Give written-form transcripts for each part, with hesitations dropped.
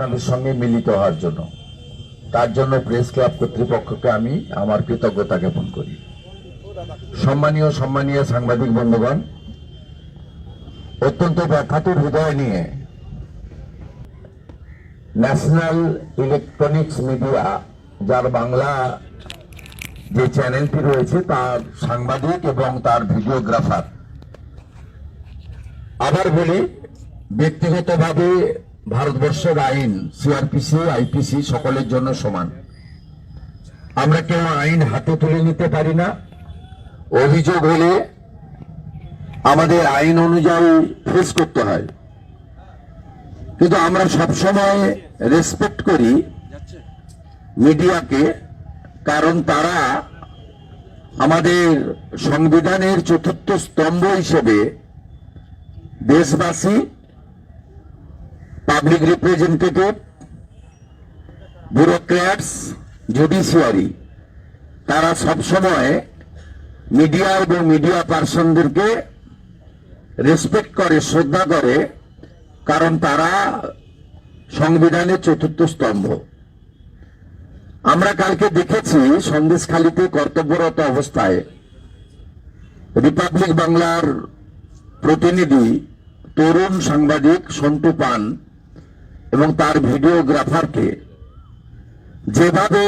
আপনাদের সঙ্গে মিলিত হওয়ার জন্য। তার জন্য প্রেস ক্লাব কর্তৃপক্ষকে আমি আমার কৃতজ্ঞতা জ্ঞাপন করি। সম্মানীয় সাংবাদিক বন্ধুগণ, অত্যন্ত ব্যাখ্যাতুর হৃদয় নিয়ে ন্যাশনাল ইলেকট্রনিক্স মিডিয়া, যার বাংলা যে চ্যানেলটি রয়েছে, তার সাংবাদিক এবং তার ভিডিওগ্রাফার, আবার বলি ব্যক্তিগতভাবে ভারতবর্ষের আইন সিআরপিসি, আইপিসি সকলের জন্য সমান। আমরা কেউ আইন হাতে তুলে নিতে পারি না। অভিযোগ হলে আমাদের আইন অনুযায়ী ফেস করতে হয়, কিন্তু আমরা সবসময় রেসপেক্ট করি মিডিয়াকে, কারণ তারা আমাদের সংবিধানের চতুর্থ স্তম্ভ হিসেবে দেশবাসী, পাবলিক রিপ্রেজেন্টেটিভ, ব্যুরোক্র্যাটস, জুডিশিয়ারি, তারা সবসময় মিডিয়া এবং মিডিয়া পার্সনদেরকে রেসপেক্ট করে, শ্রদ্ধা করে, কারণ তারা সংবিধানের চতুর্থ স্তম্ভ। আমরা কালকে দেখেছি সন্দেশখালীতে কর্তব্যরত অবস্থায় রিপাবলিক বাংলার প্রতিনিধি তরুণ সাংবাদিক সন্টু পান এবং তার ভিডিওগ্রাফারকে যেভাবে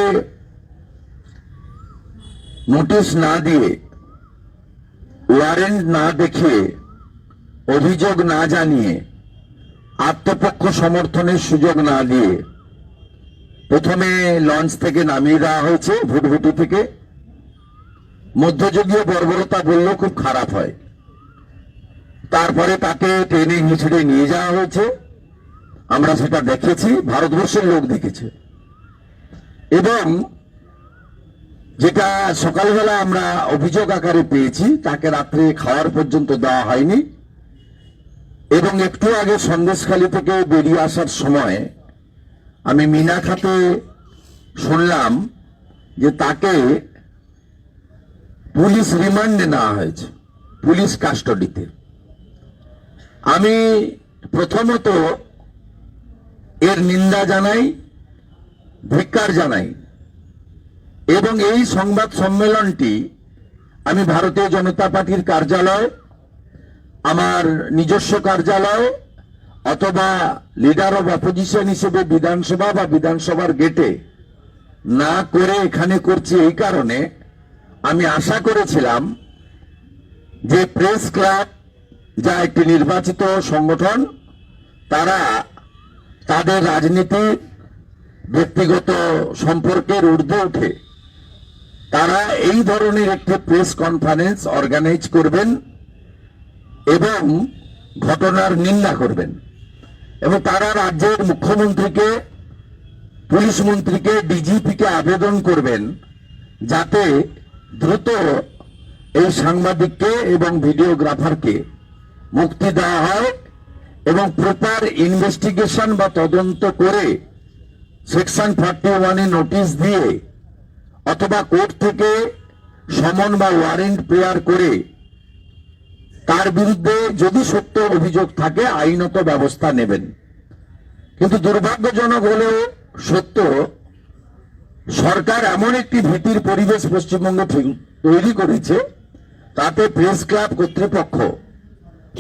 নোটিশ না দিয়ে, ওয়ারেন্ট না দেখিয়ে, অভিযোগ না জানিয়ে, আত্মপক্ষ সমর্থনের সুযোগ না দিয়ে প্রথমে লঞ্চ থেকে নামিয়ে দেওয়া হয়েছে, ভুটভুটি থেকে। মধ্যযুগীয় বর্বরতা বললেও খুব খারাপ হয়। তারপরে তাকে টেনে হিঁচড়ে নিয়ে যাওয়া হয়েছে, আমরা সেটা দেখেছি, ভারতবর্ষের লোক দেখেছে। এবং যেটা সকালবেলা আমরা অভিযোগ আকারে পেয়েছি, তাকে রাত্রে খাওয়ার পর্যন্ত দেওয়া হয়নি। এবং একটু আগে সন্দেশখালী থেকে বেরিয়ে আসার সময় আমি মিনাখাতে শুনলাম যে তাকে পুলিশ রিমান্ডে নেওয়া হয়েছে, পুলিশ কাস্টডিতে। আমি প্রথমত এর নিন্দা জানাই, ধিক্কার জানাই, এবং এই সংবাদ সম্মেলনটি আমি ভারতীয় জনতা পার্টির কার্যালয়, আমার নিজস্ব কার্যালয়, অথবা লিডার অব অপোজিশন হিসেবে বিধানসভা বা বিধানসভার গেটে না করে এখানে করছি। এই কারণে আমি আশা করেছিলাম যে প্রেস ক্লাব, যা একটি নির্বাচিত সংগঠন, তারা তাদের রাজনীতি, ব্যক্তিগত সম্পর্কের ঊর্ধ্বে উঠে তারা এই ধরনের একটি প্রেস কনফারেন্স অর্গানাইজ করবেন এবং ঘটনার নিন্দা করবেন, এবং তারা রাজ্যের মুখ্যমন্ত্রীকে, পুলিশ মন্ত্রীকে, ডিজিপিকে আবেদন করবেন যাতে দ্রুত এই সাংবাদিককে এবং ভিডিওগ্রাফারকে মুক্তি দেওয়া হয় এবং প্রপার ইনভেস্টিগেশন বা তদন্ত করে সেকশন 41-এ নোটিশ দিয়ে অথবা কোর্ট থেকে সমন বা ওয়ারেন্ট প্রেয়ার করে তার বিরুদ্ধে যদি সত্য অভিযোগ থাকে আইনত ব্যবস্থা নেবেন। কিন্তু দুর্ভাগ্যজনক হলেও সত্য, সরকার এমন একটি ভীতির পরিবেশ পশ্চিমবঙ্গে তৈরি করেছে, তাতে প্রেস ক্লাব কর্তৃপক্ষ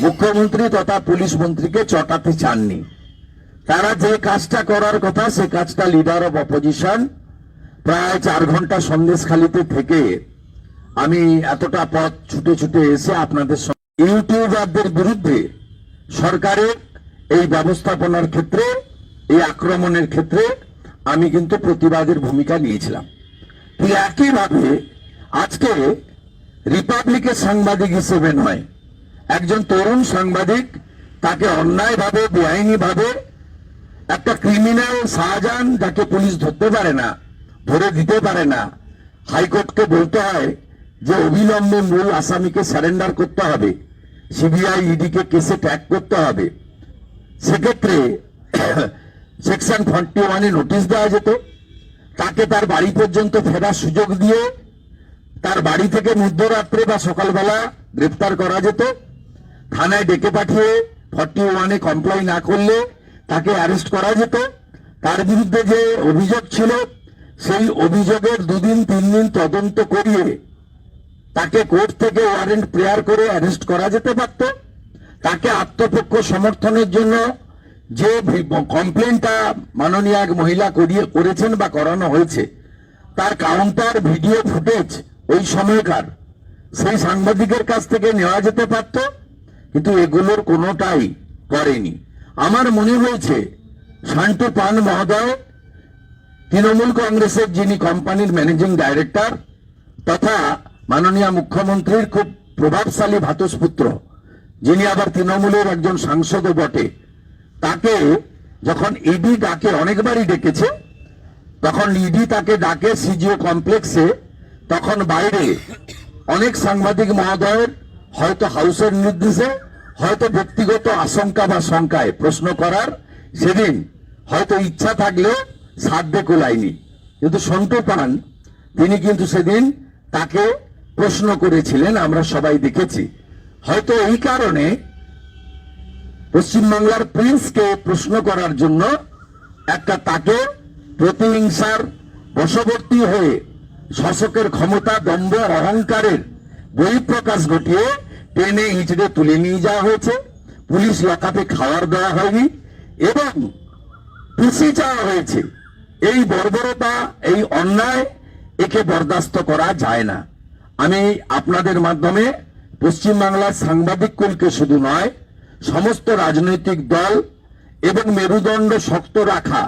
মুখ্যমন্ত্রী তথা পুলিশ মন্ত্রীকে চটাতে চাননি। তারা যে কাজটা করার কথা, সে কাজটা লিডার অব অপোজিশন প্রায় 4 ঘন্টা সন্দেশখালীতে থেকে আমি এতটা পথ ছুটে ছুটে এসে আপনাদের ইউটিউবারদের বিরুদ্ধে সরকারের এই ব্যবস্থাপনার ক্ষেত্রে, এই আক্রমণের ক্ষেত্রে আমি কিন্তু প্রতিবাদের ভূমিকা নিয়েছিলাম। ঠিক একইভাবে আজকে রিপাবলিকের সাংবাদিক হিসেবে নয়, একজন তরুণ সাংবাদিক, তাকে অন্যায়ভাবে, বেআইনিভাবে একটা ক্রিমিনাল শাহজাহান, যাকে পুলিশ ধরতে পারে না, ধরে দিতে পারে না, হাইকোর্টকে বলতে হয় যে অবিলম্বে মূল আসামিকে সারেন্ডার করতে হবে, সিবিআই ইডিকে কেসে ট্যাগ করতে হবে। সেক্ষেত্রে সেকশন 41-এ নোটিশ দেওয়া যেত, তাকে তার বাড়ি পর্যন্ত ফেরার সুযোগ দিয়ে তার বাড়ি থেকে মধ্যরাত্রে বা সকালবেলা গ্রেফতার করা যেত, থানায় ডেকে পাঠিয়ে 41-এ কমপ্লাই না করলে তাকে অ্যারেস্ট করা যেত, তার বিরুদ্ধে যে অভিযোগ ছিল সেই অভিযোগের 2 দিন 3 দিন তদন্ত করিয়ে তাকে কোর্ট থেকে ওয়ারেন্ট প্রেয়ার করে অ্যারেস্ট করা যেতে পারত। তাকে আত্মপক্ষ সমর্থনের জন্য যে কমপ্লেনটা মাননীয় এক মহিলা করেছেন বা করানো হয়েছে তার কাউন্টার ভিডিও ফুটেজ ওই সময়কার সেই সাংবাদিকের কাছ থেকে নেওয়া যেতে পারত, কিন্তু এগুলোর কোনোটাই করেনি। আমার মনে হয়েছে শান্টু পান মহোদয় তৃণমূল কংগ্রেসের যিনি কোম্পানির ম্যানেজিং ডাইরেক্টর তথা মাননীয় মুখ্যমন্ত্রীর খুব প্রভাবশালী ভ্রাতুষ্পুত্র, যিনি আবার তৃণমূলের একজন সাংসদও বটে, তাকে যখন ইডি ডাকে, অনেকবারই ডেকেছে, তখন ইডি তাকে ডাকে সিজিও কমপ্লেক্সে, তখন বাইরে অনেক সাংবাদিক মহোদয়ের হয়তো হাউসের নির্দেশে হয়তো ব্যক্তিগত আশঙ্কা বা শঙ্কায় প্রশ্ন করার সেদিন হয়তো ইচ্ছা থাকলেও সাধ্যে কোলায়নি, কিন্তু সন্টু পান তিনি কিন্তু সেদিন তাকে প্রশ্ন করেছিলেন, আমরা সবাই দেখেছি। হয়তো এই কারণে পশ্চিমবাংলার প্রিন্সকে প্রশ্ন করার জন্য একটা তাকে প্রতিহিংসার বশবর্তী হয়ে শাসকের ক্ষমতা, দম্ভ, অহংকারের বহিঃপ্রকাশ ঘটিয়ে টেনে হিঁচড়ে তুলে নিয়ে যাওয়া হয়েছে। পুলিশ লকআপে খাবার দেওয়া হয়নি এবং পিসি চাওয়া হয়েছে। এই বর্বরতা, এই অন্যায়, একে বরদাস্ত করা যায় না। আমি আপনাদের মাধ্যমে পশ্চিমবাংলার সাংবাদিক কুলকে শুধু নয়, সমস্ত রাজনৈতিক দল এবং মেরুদণ্ড শক্ত রাখা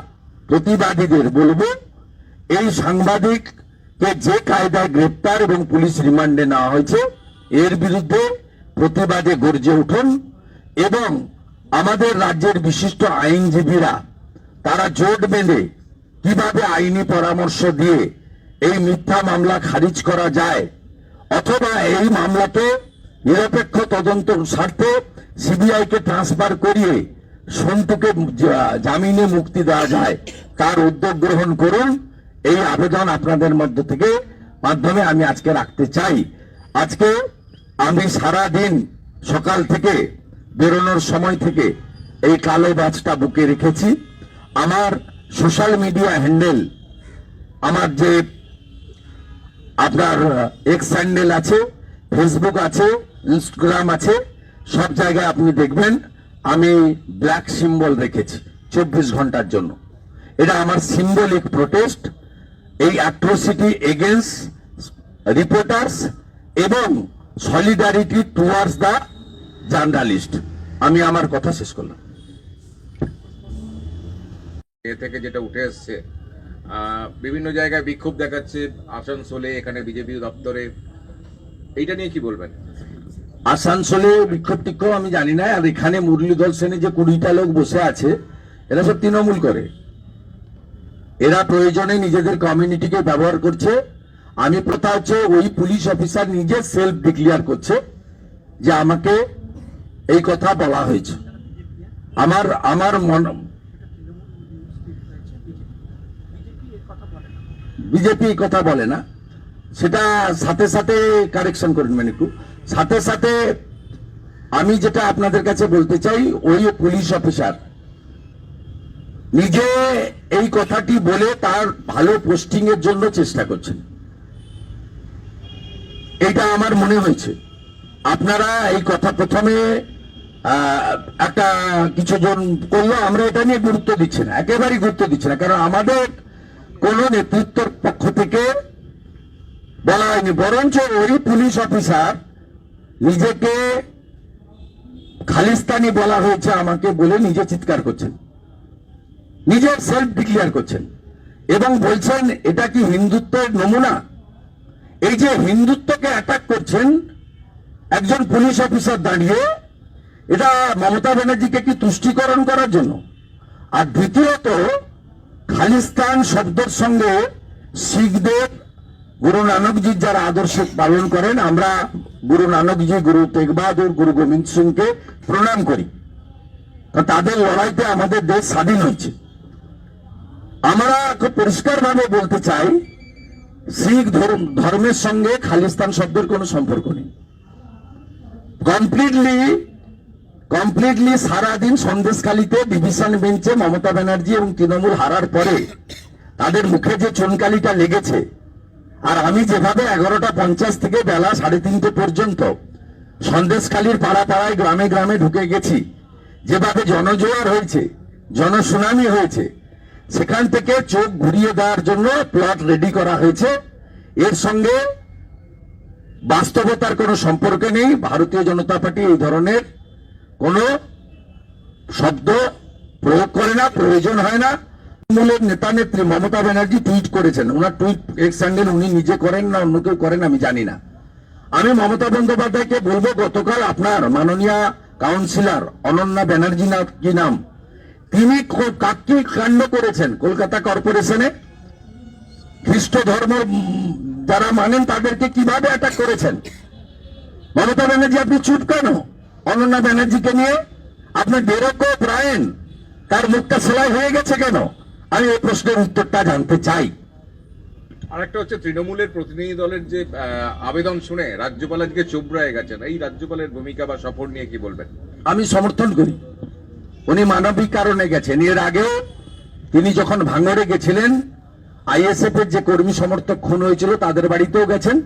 প্রতিবাদীদের বলবো, এই সাংবাদিককে যে কায়দায় গ্রেপ্তার এবং পুলিশ রিমান্ডে নেওয়া হয়েছে এর বিরুদ্ধে প্রতিবাদে গর্জে উঠুন এবং আমাদের রাজ্যের বিশিষ্ট আইনজীবীরা তারা জোট বেঁধে কিভাবে আইনি পরামর্শ দিয়ে এই মিথ্যা মামলা খারিজ করা যায় অথবা এই মামলাকে নিরপেক্ষ তদন্ত স্বার্থে সিবিআইকে ট্রান্সফার করিয়ে সন্টুকে জামিনে মুক্তি দেওয়া যায় তার উদ্যোগ গ্রহণ করুন। এই আবেদন আপনাদের মধ্যে থেকে মাধ্যমে আমি আজকে রাখতে চাই। আজকে আমি সারা দিন সকাল থেকে বেরোনোর সময় থেকে এই কালো ব্যাজটা বুকে রেখেছি। আমার সোশ্যাল মিডিয়া হ্যান্ডেল, আমার যে আপনার এক্স হ্যান্ডেল আছে, ফেসবুক আছে, ইনস্টাগ্রাম আছে, সব জায়গায় আপনি দেখবেন আমি ব্ল্যাক সিম্বল রেখেছি 24 ঘন্টার জন্য। এটা আমার সিম্বলিক প্রোটেস্ট এই অ্যাট্রোসিটি এগেইনস্ট রিপোর্টার্স এবং সলিডারিটি টুয়ার্ডস দ্য জার্নালিস্ট। আমি আমার কথা শেষ করলাম। এ থেকে যেটা উঠে এসছে, বিভিন্ন জায়গায় বিক্ষোভ দেখাচ্ছে, আসানসোলে, এখানে বিজেপি দপ্তরে, এইটা নিয়ে কি বলবেন? আসানসোলে বিক্ষোভ টিক্ষোভ আমি জানি না, আর এখানে মুরলীধর সেনে যে 20টা লোক বসে আছে এরা সব তৃণমূল করে, এরা প্রয়োজনে নিজেদের কমিউনিটিকে ব্যবহার করছে। আমি প্রথা হচ্ছে ওই পুলিশ অফিসার নিজে সেলফ ডিক্লেয়ার করছে যে আমাকে এই কথা বলা হয়েছে। আমার বিজেপি কথা বলে না, সেটা সাথে সাথে কারেকশন করবেন, মানে একটু সাথে সাথে আমি যেটা আপনাদের কাছে বলতে চাই, ওই পুলিশ অফিসার নিজে এই কথাটি বলে তার ভালো পোস্টিং এর জন্য চেষ্টা করছেন, এটা আমার মনে হয়েছে। আপনারা এই কথা প্রথমে একটা কিছুজন করলো, আমরা এটা নিয়ে গুরুত্ব দিচ্ছি না, একেবারেই গুরুত্ব দিচ্ছি না, কারণ আমাদের কোন নেতৃত্বের পক্ষ থেকে বলা হয়নি, বরঞ্চ ওই পুলিশ অফিসার নিজেকে খালিস্তানি বলা হয়েছে আমাকে বলে নিজে চিৎকার করছেন, নিজের সেলফ ডিক্লেয়ার করছেন এবং বলছেন এটা কি হিন্দুত্বের নমুনা। এই যে হিন্দুত্বকে অ্যাটাক করছেন একজন পুলিশ অফিসার দাঁড়িয়ে, এটা মমতা ব্যানার্জিকে কি তুষ্টিকরণ করার জন্য? আর দ্বিতীয়ত, খালিস্তান শব্দের সঙ্গে শিখদের, গুরু নানকজির যারা আদর্শ পালন করেন, আমরা গুরু নানকজি, গুরু তেগ বাহাদুর, গুরু গোবিন্দ সিংকে প্রণাম করি, তাদের লড়াইতে আমাদের দেশ স্বাধীন হয়েছে। আমরা খুব পরিষ্কার ভাবে বলতে চাই, শিখ ধর্মের সঙ্গে খালিস্তান শব্দের কোনো সম্পর্ক নেই, কমপ্লিটলি সারাদিন সন্দেশখালীতে ডিভিশন বেঞ্চে মমতা ব্যানার্জি এবং তৃণমূল হারার পরে তাদের মুখে যে চুনকালিটা লেগেছে, আর আমি যেভাবে 11:50 থেকে বেলা 3:30 পর্যন্ত সন্দেশখালীর পাড়া পাড়ায় গ্রামে গ্রামে ঢুকে গেছি, যেভাবে জনজোয়ার হয়েছে, জনশুনানি হয়েছে, সেখান থেকে চোখ ঘুরিয়ে দেওয়ার জন্য প্লট রেডি করা হয়েছে। এর সঙ্গে বাস্তবতার কোনো সম্পর্ক নেই। ভারতীয় জনতা পার্টি এই ধরনের কোনো শব্দ প্রয়োগ করে না, প্রয়োজন হয় না। তৃণমূলের নেতা নেত্রী মমতা ব্যানার্জি টুইট করেছেন, ওনার টুইট এক্স হ্যান্ডেল উনি নিজে করেন না অন্য কেউ করেন আমি জানি না। আমি মমতা বন্দ্যোপাধ্যায়কে বলবো, গতকাল আপনার মাননীয় কাউন্সিলর অনন্যা ব্যানার্জি না কি নাম, তিনি কাকি কাণ্ড করেছেন কলকাতা কর্পোরেশনে। খ্রিস্ট ধর্ম যারা মানেন তাদেরকে কিভাবে অ্যাটাক করেছেন। মমতা ব্যানার্জি আপনি চুপ কেন? অনন্যা ব্যানার্জিকে নিয়ে আপনার ডেরেক ব্রায়েন তার মুখটা সেলাই হয়ে গেছে কেন? আমি এই প্রশ্নের উত্তরটা জানতে চাই। আরেকটা হচ্ছে তৃণমূলের প্রতিনিধি দলের যে আবেদন শুনে রাজ্যপাল আজকে চুপ রয়ে গেছেন, এই রাজ্যপালের ভূমিকা বা সফর নিয়ে কি বলবেন? আমি সমর্থন করি। উনি মানবিক কারণে গেছেন। এর আগেও তিনি যখন ভাঙড়ে গেছিলেন, আইএসএফ এর যে কর্মী সমর্থক খুন হয়েছিল তাদের বাড়িতেও গেছেন।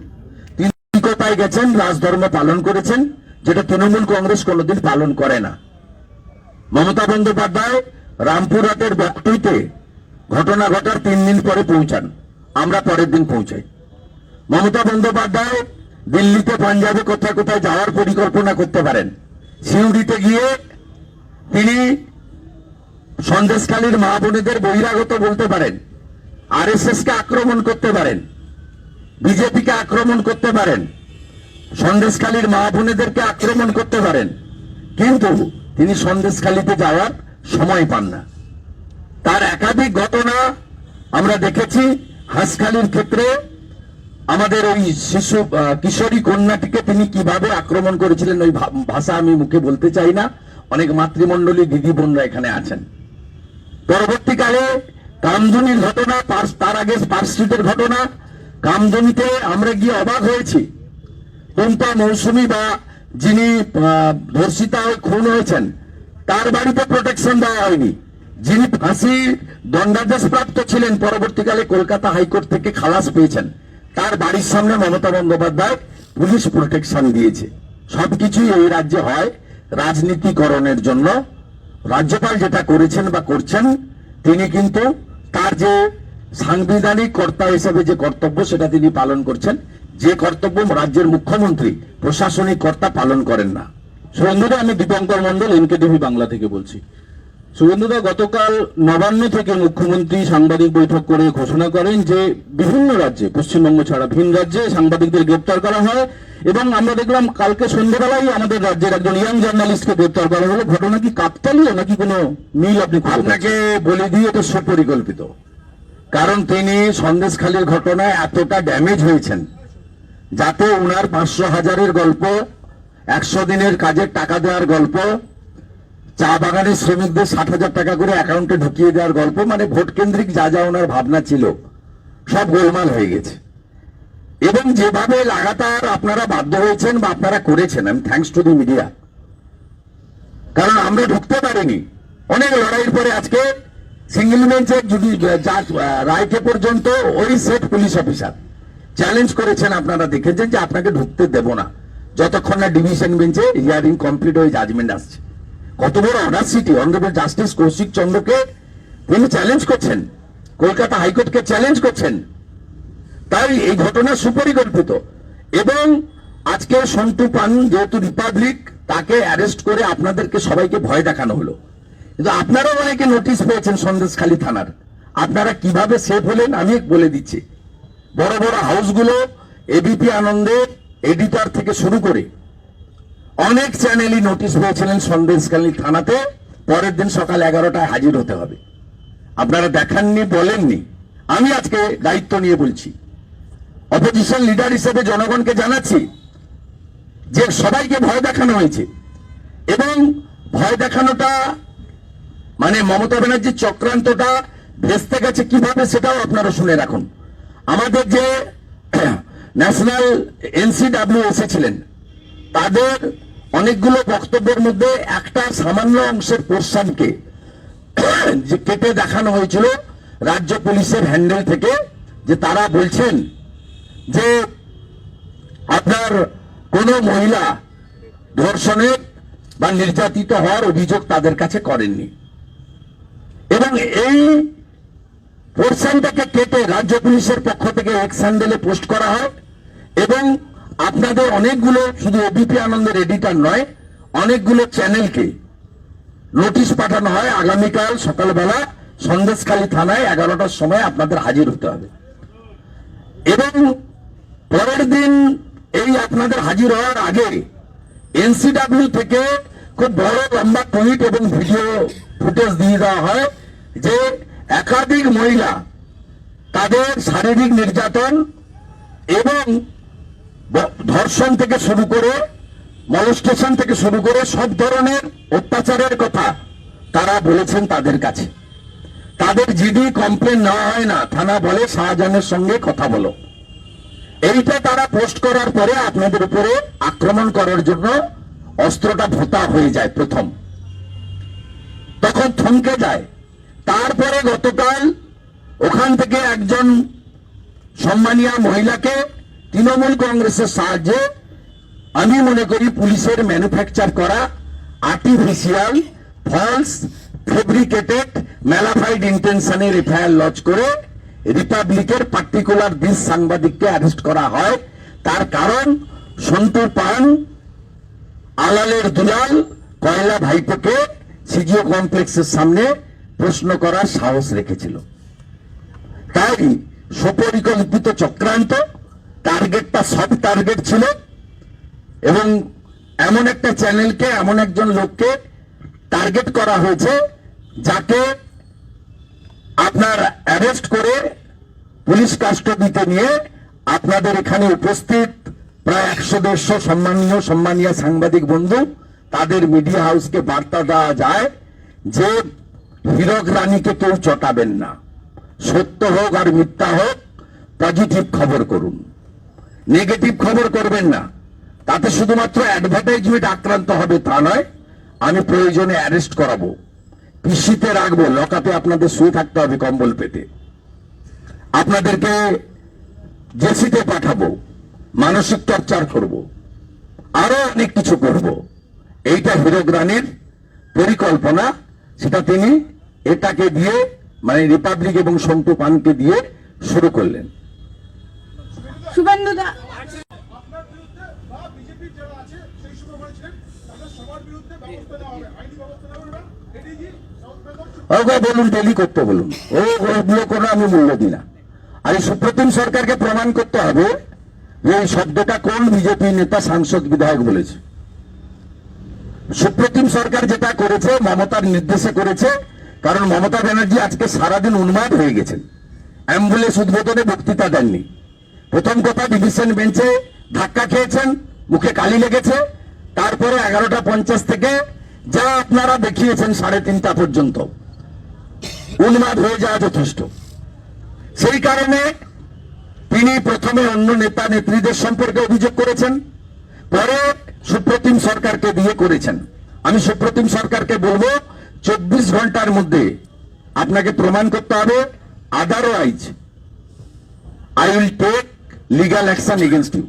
তিনি কোথায় গেছেন? রাজধর্ম পালন করেছেন, যেটা তৃণমূল কংগ্রেস কোনোদিন পালন করে না। মমতা বন্দ্যোপাধ্যায় রামপুরহাটের বকটুইতে ঘটনা ঘটার 3 দিন পরে পৌঁছান, আমরা পরের দিন পৌঁছাই। মমতা বন্দ্যোপাধ্যায় দিল্লিতে পাঞ্জাবে কোথায় কোথায় যাওয়ার পরিকল্পনা করতে পারেন। সিউড়িতে গিয়ে তিনি সন্দেশখালীর মা বোনেদের বহিরাগত বলতে পারেন, আরএসএস কে আক্রমণ করতে পারেন, বিজেপিকে আক্রমণ করতে পারেন, সন্দেশখালীর মা বোনেদেরকে আক্রমণ করতে পারেন, কিন্তু তিনি সন্দেশখালীতে যাওয়ার সময় পান না। তার একাধিক ঘটনা আমরা দেখেছি। হাঁসখালীর ক্ষেত্রে আমাদের ওই শিশু কিশোরী কন্যাটিকে তিনি কিভাবে আক্রমণ করেছিলেন, ওই ভাষা আমি মুখে বলতে চাই না। অনেক মাতৃমণ্ডলী দিদি বোনরা এখানে আছেন। পরবর্তীকালে কামদুনির ঘটনা, তার আগে পার্ক স্ট্রিটের ঘটনা। কামদুনিতে আমরা গিয়ে অবাক হয়েছি, টুম্পা মৌসুমী বা যিনি ধর্ষিতা হয়ে খুন হয়েছেন তার বাড়িতে প্রোটেকশন দেওয়া হয়নি। যিনি ফাঁসি দণ্ডাদেশপ্রাপ্ত ছিলেন, পরবর্তীকালে কলকাতা হাইকোর্ট থেকে খালাস পেয়েছেন, তার বাড়ির সামনে মমতা বন্দ্যোপাধ্যায় পুলিশ প্রোটেকশন দিয়েছে। সবকিছুই এই রাজ্যে হয় রাজনীতিকরণের জন্য। রাজ্যপাল যেটা করেছেন বা করছেন, তিনি কিন্তু তার যে সাংবিধানিক কর্তা হিসেবে যে কর্তব্য সেটা তিনি পালন করছেন, যে কর্তব্য রাজ্যের মুখ্যমন্ত্রী প্রশাসনিক কর্তা পালন করেন না। শুভেন্দুদা, আমি দীপঙ্কর মন্ডল, এনকেটিভি বাংলা থেকে বলছি। শুভেন্দুদা, গতকাল নবান্ন থেকে মুখ্যমন্ত্রী সাংবাদিক বৈঠক করে ঘোষণা করেন যে বিভিন্ন রাজ্যে, পশ্চিমবঙ্গ ছাড়া ভিন রাজ্যে সাংবাদিকদের গ্রেপ্তার করা হয়, এবং আমরা দেখলাম কালকে সন্ধ্যাবেলায় আমাদের রাজ্যের একজন ইয়াং জার্নালিস্টকে গ্রেপ্তার করা হলো। ঘটনা কি কাকতালীয় নাকি কোনো মিল? আপনি আপনাকে বলে দিয়ে এটা সুপরিকল্পিত। কারণ তিনি সন্দেশখালীর ঘটনায় এতটা ড্যামেজ হয়েছেন যাতে উনার 500,000-এর গল্প, 100 দিনের কাজের টাকা দেওয়ার গল্প, চা বাগানের শ্রমিকদের 60,000 টাকা করে অ্যাকাউন্টে ঢুকিয়ে দেওয়ার গল্প, মানে ভোট কেন্দ্রিক যা যা ওনার ভাবনা ছিল সব গোলমাল হয়ে গেছে। এবং যেভাবে লাগাতার আপনারা বাধ্য হয়েছেন বা আপনারা করেছেন, আমি থ্যাঙ্কস টু দি মিডিয়া, কারণ আমরা ঢুকতে পারিনি। অনেক লড়াইয়ের পরে আজকে সিঙ্গেল বেঞ্চের রায়কে পর্যন্ত ওই সেট পুলিশ অফিসার চ্যালেঞ্জ করেছেন, আপনারা দেখেছেন যে আপনাকে ঢুকতে দেব না যতক্ষণ না ডিভিশন বেঞ্চে হিয়ারিং কমপ্লিট হয়ে জাজমেন্ট আসছে। কত বড় অনার্সিটি! অনারেবল জাস্টিস কৌশিক চন্দ্রকে তিনি চ্যালেঞ্জ করছেন, কলকাতা হাইকোর্টকে চ্যালেঞ্জ করছেন। তাই এই ঘটনা সুপরিকল্পিত। এবং আজকে সন্টু পান যেহেতু রিপাবলিক, তাকে অ্যারেস্ট করে আপনাদেরকে সবাইকে ভয় দেখানো হলো। কিন্তু আপনারাও অনেকে নোটিশ পেয়েছেন সন্দেশখালী থানার। আপনারা কিভাবে সেফ হলেন আমি বলে দিচ্ছি। বড় বড় হাউসগুলো, এবিপি আনন্দের এডিটর থেকে শুরু করে অনেক চ্যানেলই নোটিশ পেয়েছিলেন সন্দেশখালী থানাতে পরের দিন সকাল 11টায় হাজির হতে হবে। আপনারা দেখাননি, বলেননি। আমি আজকে দায়িত্ব নিয়ে বলছি, অপোজিশন লিডার হিসেবে জনগণকে জানাচ্ছি যে সবাইকে ভয় দেখানো হয়েছে। এবং ভয় দেখানোটা মানে মমতা ব্যানার্জির চক্রান্তটা ভেস্তে গেছে কিভাবে সেটাও আপনারা শুনে রাখুন। আমাদের যে ন্যাশনাল NCW এসেছিলেন, তাদের অনেকগুলো বক্তব্যের মধ্যে একটা সামান্য অংশের পোর্শনকে যে কেটে দেখানো হয়েছিল রাজ্য পুলিশের হ্যান্ডেল থেকে, যে তারা বলছেন যে আপনার কোন মহিলা ধর্ষণের বা নির্যাতিত হওয়ার অভিযোগ তাদের কাছে করেননি, এবং এই পোর্শনটাকে কেটে রাজ্য পুলিশের পক্ষ থেকে এক্স হ্যান্ডেলে পোস্ট করা হয়। এবং আপনাদের অনেকগুলো, শুধু এবিপি আনন্দের এডিটর নয়, অনেকগুলো চ্যানেলকে নোটিশ পাঠানো হয় আগামীকাল সকালবেলা সন্দেশখালী থানায় 11টার সময় আপনাদের হাজির হতে হবে। এবং পরের দিন এই আপনাদের হাজির হওয়ার আগে এনসিডব্লিউ থেকে খুব বড় লম্বা টুইট এবং ভিডিও ফুটেজ দিয়ে দেওয়া হয় যে একাধিক মহিলা তাদের শারীরিক নির্যাতন এবং ধর্ষণ থেকে শুরু করে মলস্টেশন থেকে শুরু করে সব ধরনের অত্যাচারের কথা তারা বলেছেন তাদের কাছে। তাদের জিডি কমপ্লেন নেওয়া হয় না, থানা বলে শাহজাহানের সঙ্গে কথা বলো। এইটা তারা পোস্ট করার পরে আপনাদের উপরে আক্রমণ করার জন্য অস্ত্রটা ভোতা হয়ে যায় প্রথম, তখন থমকে যায়। তারপরে গতকাল ওখান থেকে একজন সম্মানীয় মহিলাকে তৃণমূল কংগ্রেসের সাহায্যে, আমি মনে করি পুলিশের ম্যানুফ্যাকচার করা আর্টিফিশিয়াল ফলস ফেব্রিকেটেড ম্যালাফাইড ইন্টেনশনের এফআইআর লজ করে রিপাবলিকের পার্টিকুলার 20 সাংবাদিককে অ্যারেস্ট করা হয়। তার কারণ সন্টু পান আলালের দুলাল কয়লা ভাইপোকে সিজিও কমপ্লেক্সের সামনে প্রশ্ন করার সাহস রেখেছিল। তাই সুপরিকল্পিত চক্রান্ত, টার্গেটটা সব টার্গেট ছিল, এবং এমন একটা চ্যানেলকে, এমন একজন লোককে টার্গেট করা হয়েছে যাকে আপনার অ্যারেস্ট করে পুলিশ কাস্টডিতে নিয়ে আপনাদের এখানে উপস্থিত প্রায় 100-150 সম্মানীয় সাংবাদিক বন্ধু, তাদের মিডিয়া হাউসকে বার্তা দেওয়া যায় যে হীরক রানীকে কেউ চটাবেন না, সত্য হোক আর মিথ্যা হোক পজিটিভ খবর করুন, নেগেটিভ খবর করবেন না। তাতে শুধুমাত্র অ্যাডভার্টাইজমেন্ট আক্রান্ত হবে তা নয়, আমি প্রয়োজনে অ্যারেস্ট করাবো, পিসিতে রাখবো, লকআপে আপনাদের শুয়ে থাকতে হবে কম্বল পেতে, আপনাদেরকে জেসিতে পাঠাবো, মানসিক টর্চার করব, আরো অনেক কিছু করব। এইটা হীরক রানীর পরিকল্পনা, সেটা তিনি এটাকে দিয়ে, মানে রিপাবলিক এবং সন্টু পানকে দিয়ে শুরু করলেন। শুভেন্দু দা, ওকে বলুন, ডেলি করতে বলুন, ওগুলো কোনো আমি মূল্য দিই না। আর এই সুপ্রতিম সরকারকে প্রমাণ করতে হবে যে এই শব্দটা কোন বিজেপি নেতা, সাংসদ, বিধায়ক বলেছে। সুপ্রতিম সরকার যেটা করেছে মমতার নির্দেশে করেছে, কারণ মমতা ব্যানার্জি আজকে সারাদিন উন্মাদ হয়ে গেছেন, অ্যাম্বুলেন্স উদ্বোধনে বক্তৃতা দেননি। প্রথম কথা ডিভিশন বেঞ্চে ধাক্কা খেয়েছেন, মুখে কালি লেগেছে, তারপরে 11:50 থেকে যা আপনারা দেখিয়েছেন 3:30 পর্যন্ত উন্মাদ হয়ে যাওয়া যথেষ্ট। সেই কারণে তিনি প্রথমে অন্য নেতা নেত্রীদের সম্পর্কে অভিযোগ করেছেন, পরে সুপ্রতিম সরকারকে দিয়ে করেছেন। আমি সুপ্রতিম সরকারকে বলবো 24 ঘন্টার মধ্যে আপনাকে প্রমাণ করতে হবে, otherwise I will take legal action against you.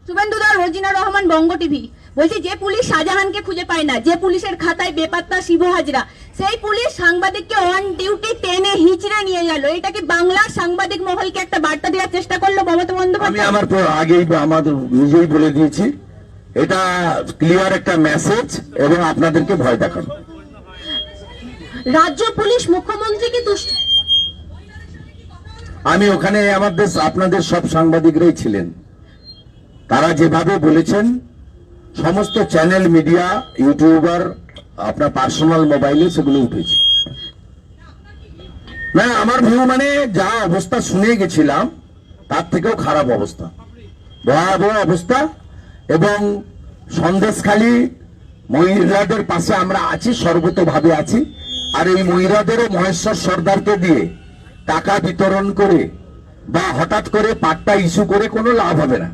Suvendu দা, রোজিনা রহমান, বঙ্গ টিভি। বলছি, যে পুলিশ শাহজাহানকে খুঁজে পায় না, যে পুলিশের খাতায় বেপাত্তা শিবু হাজরা, সেই পুলিশ সাংবাদিককে অন ডিউটি টেনে হিচড়ে নিয়ে গেল। এটা কি বাংলার সাংবাদিক মহলকে একটা বার্তা দেওয়ার চেষ্টা করলো মমতা আমি বন্দ্যোপাধ্যায়? আমার আগেই আমাদের নিজেই বলে দিয়েছি, এটা ক্লিয়ার একটা মেসেজ এবং আপনাদেরকে ভয় দেখানো। রাজ্য পুলিশ মুখ্যমন্ত্রীকে তুষ্ট, আমি ওখানে আমাদের আপনাদের সব সাংবাদিকরাই ছিলেন, তারা যেভাবে বলেছেন সমস্ত চ্যানেল, মিডিয়া, ইউটিউবার, আপনার পার্সোনাল মোবাইলে সেগুলো উঠেছে। না, আমার ভিউ মানে যা অবস্থা শুনে গেছিলাম তার থেকেও খারাপ অবস্থা, ভয়াবহ অবস্থা। এবং সন্দেশখালী মহিলাদের পাশে আমরা আছি, সর্বতভাবে আছি। আর এই মহিলাদেরও মহেশ্বর সর্দারকে দিয়ে টাকা বিতরণ করে বা হঠাৎ করে পাট্টা ইস্যু করে কোনো লাভ হবে না।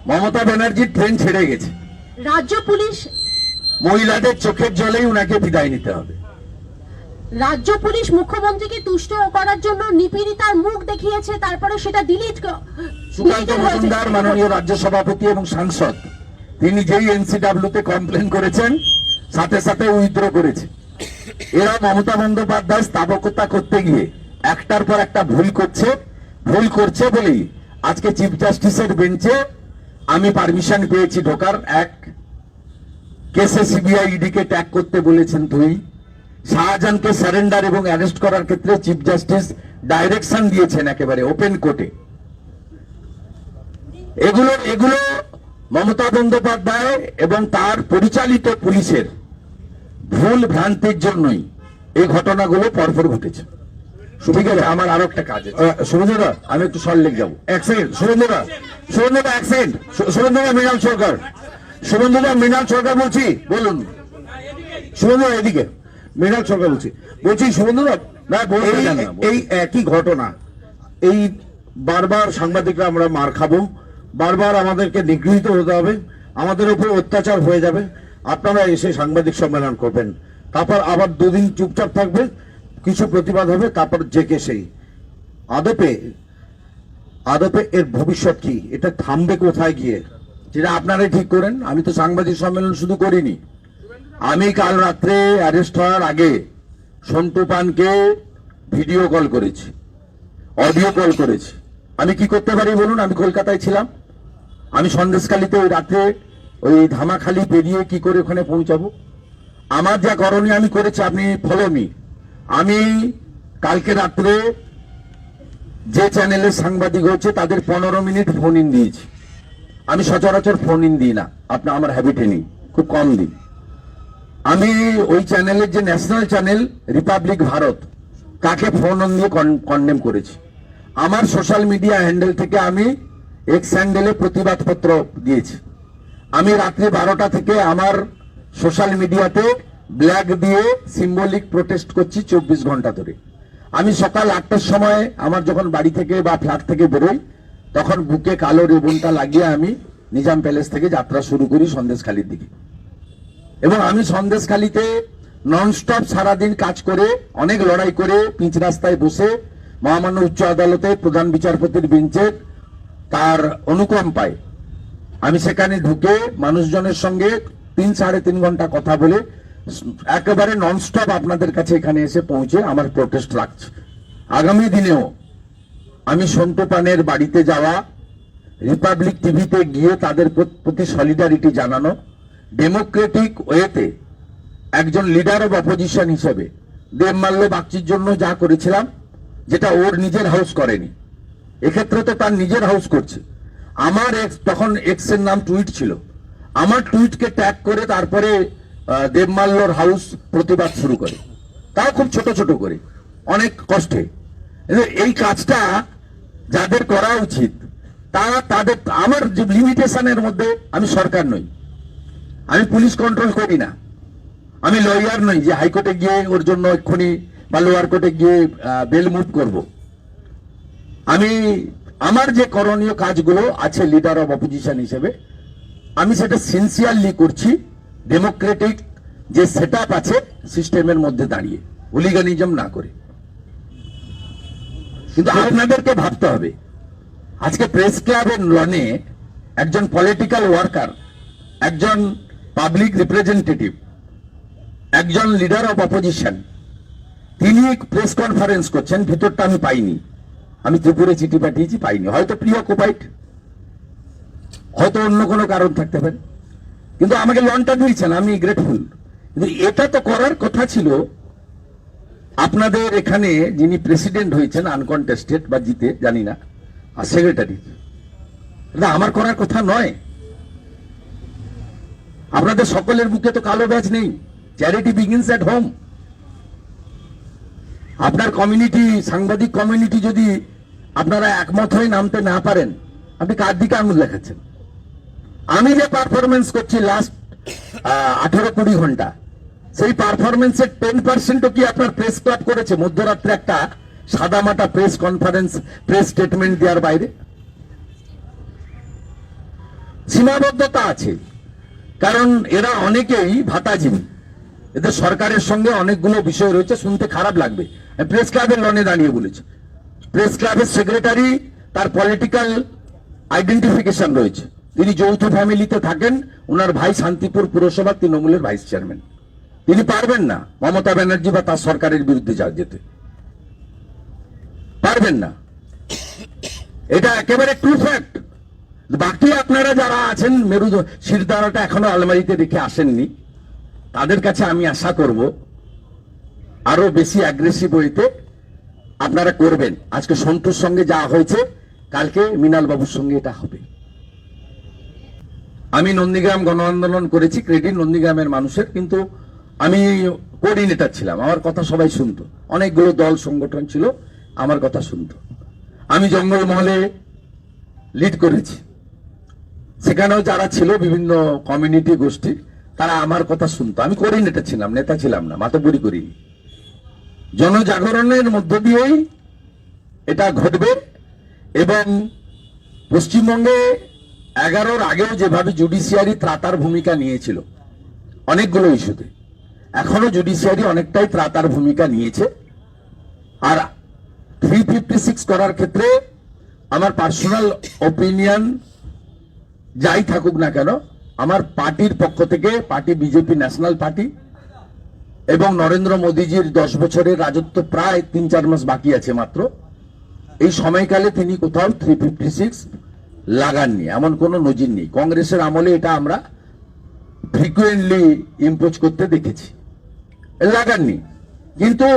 মমতা ব্যানার্জির ট্রেন ছেড়ে গেছে। রাজ্য পুলিশ মহিলাদের চোখের জলেই উনাকে বিদায় নিতে হবে। রাজ্য পুলিশ মুখ্যমন্ত্রীকে তুষ্ট করার জন্য নিপীড়িতার মুখ দেখিয়েছে, তারপরে সেটা ডিলিট সুকান্ত মজুমদার মাননীয় রাজ্য সভাপতি এবং সাংসদ, তিনি যেই এনসিডব্লিউ তে কমপ্লেন করেছেন সাথে সাথে উইথড্র করেছে। এরা মমতা বন্দ্যোপাধ্যায় স্থাপকতা করতে গিয়ে একটার পর একটা ভুল করছে বলেই আজকে চিফ জাস্টিসের বেঞ্চে আমি পারমিশন পেয়েছি ঢোকার। এক কেসে সিবিআই ইডি কে ট্যাগ করতে বলেছেন। দুই, শাহজাহানকে সারেন্ডার এবং অ্যারেস্ট করার ক্ষেত্রে চিফ জাস্টিস ডাইরেকশন দিয়েছেন একেবারে ওপেন কোর্টে। এগুলো মমতা বন্দ্যোপাধ্যায় এবং তার পরিচালিত পুলিশের ভুল ভ্রান্তির জন্যই এই ঘটনাগুলো পরপর ঘটেছে। ঠিক আছে, আমার আরো একটা কাজ আছে। সুরেন্দ্রদা, আমি একটু সল্টলেক যাবো। এক সেকেন্ড সুরেন্দ্রদা, এক সেকেন্ড। সুরেন্দ্রদা, মৃণাল সরকার, সুরেন্দ্রদা মৃণাল সরকার বলছি, বলুন। সুরেন্দ্রদা এদিকে, মৃণাল সরকার বলছি সুরেন্দ্রদা, এই একই ঘটনা, এই বারবার সাংবাদিকরা আমরা মার খাবো, বারবার আমাদেরকে নিগৃহীত হতে হবে, আমাদের উপর অত্যাচার হয়ে যাবে, আপনারা এসে সাংবাদিক সম্মেলন করবেন, তারপর আবার দুদিন চুপচাপ থাকবে, কিছু প্রতিবাদ হবে, তারপর জেকে সেই আদপে এর ভবিষ্যৎ কি, এটা থামবে কোথায় গিয়ে, যেটা আপনারাই ঠিক করেন। আমি তো সাংবাদিক সম্মেলন শুধু করিনি, আমি কাল রাত্রে অ্যারেস্ট হওয়ার আগে সন্টু পানকে ভিডিও কল করেছি, অডিও কল করেছি। আমি কি করতে পারি বলুন? আমি কলকাতায় ছিলাম, আমি সন্দেশখালীতে ওই রাত্রে ওই ধামাখালি পেরিয়ে কি করে ওখানে পৌঁছাবো? আমার যা করণীয় আমি করেছি, আপনি ফলো মি। আমি কালকে রাত্রে যে চ্যানেলের সাংবাদিক হচ্ছে তাদের 15 মিনিট ফোন ইন দিয়েছি। আমি সচরাচর ফোন ইন দিই না, আমার হ্যাবিটে নেই, খুব কম দিই। আমি ওই চ্যানেলের যে ন্যাশনাল চ্যানেল রিপাবলিক ভারত, তাকে ফোন অন দিয়ে কন্ডেম করেছি। আমার সোশ্যাল মিডিয়া হ্যান্ডেল থেকে আমি এক্স হ্যান্ডেলে প্রতিবাদপত্র দিয়েছি। আমি রাত্রি 12টা থেকে আমার সোশ্যাল মিডিয়াতে ব্ল্যাক দিয়ে সিম্বলিক প্রোটেস্ট করছি 24 ঘন্টা ধরে। আমি সকাল 8টার সময় আমার যখন বাড়ি থেকে বা ফ্ল্যাট থেকে বেরোই, তখন বুকে কালো রিবনটা লাগিয়ে আমি নিজাম প্যালেস থেকে যাত্রা শুরু করি সন্দেশখালীর দিকে। এবং আমি সন্দেশখালীতে ননস্টপ সারাদিন কাজ করে, অনেক লড়াই করে, পিচ রাস্তায় বসে মহামান্য উচ্চ আদালতে প্রধান বিচারপতির বেঞ্চে তার অনুকম্পায় আমি সেখানে ঢুকে মানুষজনের সঙ্গে 3-3.5 ঘন্টা কথা বলে একেবারে ননস্টপ আপনাদের কাছে এখানে এসে পৌঁছে আমার প্রোটেস্ট রাখছি। আগামী দিনেও আমি সন্টু পানের বাড়িতে যাওয়া, রিপাবলিক টিভিতে গিয়ে তাদের প্রতি সলিডারিটি জানানো, ডেমোক্রেটিক ওয়েতে একজন লিডার অব অপোজিশন হিসেবে দেবমাল্য বাগচির জন্য যা করেছিলাম, যেটা ওর নিজের হাউস করেনি, এক্ষেত্রে তো তার নিজের হাউস করছে। আমার তখন এক্স এর নাম টুইট ছিল, আমার টুইটকে ট্যাগ করে তারপরে দেবমাল্যর হাউস প্রতিবাদ শুরু করে, তাও খুব ছোট ছোট করে, অনেক কষ্টে। এই কাজটা যাদের করা উচিত তাদের, আমার যে লিমিটেশনের মধ্যে, আমি সরকার নই, আমি পুলিশ কন্ট্রোল করি না, আমি লয়ার নই যে হাইকোর্টে গিয়ে ওর জন্য এক্ষুনি বা লোয়ার কোর্টে গিয়ে বেল মুভ করব। আমি আমার যে করণীয় কাজগুলো আছে লিডার অব অপোজিশন হিসেবে, আমি সেটা সিনসিয়ারলি করছি, ডেমোক্রেটিক যে সেটআপ আছে সিস্টেমের মধ্যে দাঁড়িয়ে, হুলিগানিজম না করে। কিন্তু আপনাদেরকে ভাবতে হবে, আজকে প্রেস ক্লাবের লনে একজন পলিটিক্যাল ওয়ার্কার, একজন পাবলিক রিপ্রেজেন্টেটিভ, একজন লিডার অব অপোজিশন, তিনি প্রেস কনফারেন্স করছেন, ভিতরটা আমি পাইনি, আমি ত্রিপুরে চিঠি পাঠিয়েছি, পাইনি, হয়তো প্রিঅকুপাইড, হয়তো অন্য কোনো কারণ থাকতে পারে, কিন্তু আমাকে লনটা দিয়েছেন, আমি গ্রেটফুল। কিন্তু এটা তো করার কথা ছিল আপনাদের এখানে যিনি প্রেসিডেন্ট হয়েছেন আনকনটেস্টেড বা জিতে জানি না, আর সেক্রেটারি, এটা আমার করার কথা নয়। আপনাদের সকলের বুকে তো কালো ব্যাজ নেই, চ্যারিটি বিগিনস এট হোম। আপনার কমিউনিটি, সাংবাদিক কমিউনিটি যদি আপনারা একমত হয়ে নামতে না পারেন, আপনি কার দিকে আঙুল দেখাচ্ছেন? আমি যে পারফরমেন্স করছি লাস্ট 18-20 ঘন্টা, সেই পারফরমেন্সের 10%ও কি আপনার প্রেস ক্লাব করেছে মধ্যরাত্রে একটা সাদামাটা প্রেস কনফারেন্স, প্রেস স্টেটমেন্ট দেওয়ার বাইরে? সীমাবদ্ধতা আছে। কারণ এরা অনেকেই ভাতাজীবী, এদের সরকারের সঙ্গে অনেকগুলো বিষয় রয়েছে, শুনতে খারাপ লাগবে। প্রেস ক্লাবের লনে দাঁড়িয়ে বলেছে, প্রেস ক্লাবের সেক্রেটারি, তার পলিটিক্যাল আইডেন্টিফিকেশন রয়েছে, তিনি যৌথ ফ্যামিলিতে থাকেন, ওনার ভাই শান্তিপুর পুরসভা তৃণমূলের ভাইস চেয়ারম্যান। তিনি পারবেন না মমতা ব্যানার্জি বা তার সরকারের বিরুদ্ধে যেতে, পারবেন না, এটা একেবারে ট্রু ফ্যাক্ট। বাকি আপনারা যারা আছেন মেরু শিরদাঁড়াটা এখনো আলমারিতে রেখে আসেননি, তাদের কাছে আমি আশা করব আরো বেশি অ্যাগ্রেসিভ হইতে আপনারা করবেন। আজকে সন্তুর সঙ্গে যা হয়েছে, কালকে মৃণাল বাবুর সঙ্গে এটা হবে। আমি নন্দীগ্রাম গণ আন্দোলন করেছি, ক্রেডিট নন্দীগ্রামের মানুষের, কিন্তু আমি কোঅর্ডিনেটর ছিলাম, আমার কথা সবাই শুনতো, অনেকগুলো দল সংগঠন ছিল, আমার কথা শুনতো। আমি জঙ্গলমহলে লিড করেছি, সেখানেও যারা ছিল বিভিন্ন কমিউনিটি গোষ্ঠী, তারা আমার কথা শুনতো। আমি কোঅর্ডিনেটর ছিলাম, নেতা ছিলাম না, মাতব্বরি করিনি। জনজাগরণের মধ্য দিয়েই এটা ঘটবে। এবং পশ্চিমবঙ্গে 11-র আগেও যেভাবে জুডিশিয়ারি ত্রাতার ভূমিকা নিয়েছিল অনেকগুলো ইস্যুতে, এখনো জুডিশিয়ারি অনেকটাই ত্রাতার ভূমিকা নিয়েছে। আর 356 করার ক্ষেত্রে আমার পার্সোনাল ওপিনিয়ন যাই থাকুক না কেন, আমার পার্টির পক্ষ থেকে, পার্টি বিজেপি ন্যাশনাল পার্টি, এবং নরেন্দ্র মোদীজির 10 বছরের রাজত্ব প্রায় 3-4 মাস বাকি আছে মাত্র, এই সময়কালে তিনি কোথাও 356 লাগাননি, এমন কোনো নজির নেই। কংগ্রেসের আমলে এটা আমরা ফ্রিকুয়েন্টলি ইম্পোজ করতে দেখেছি, লাগাননি। কিন্তু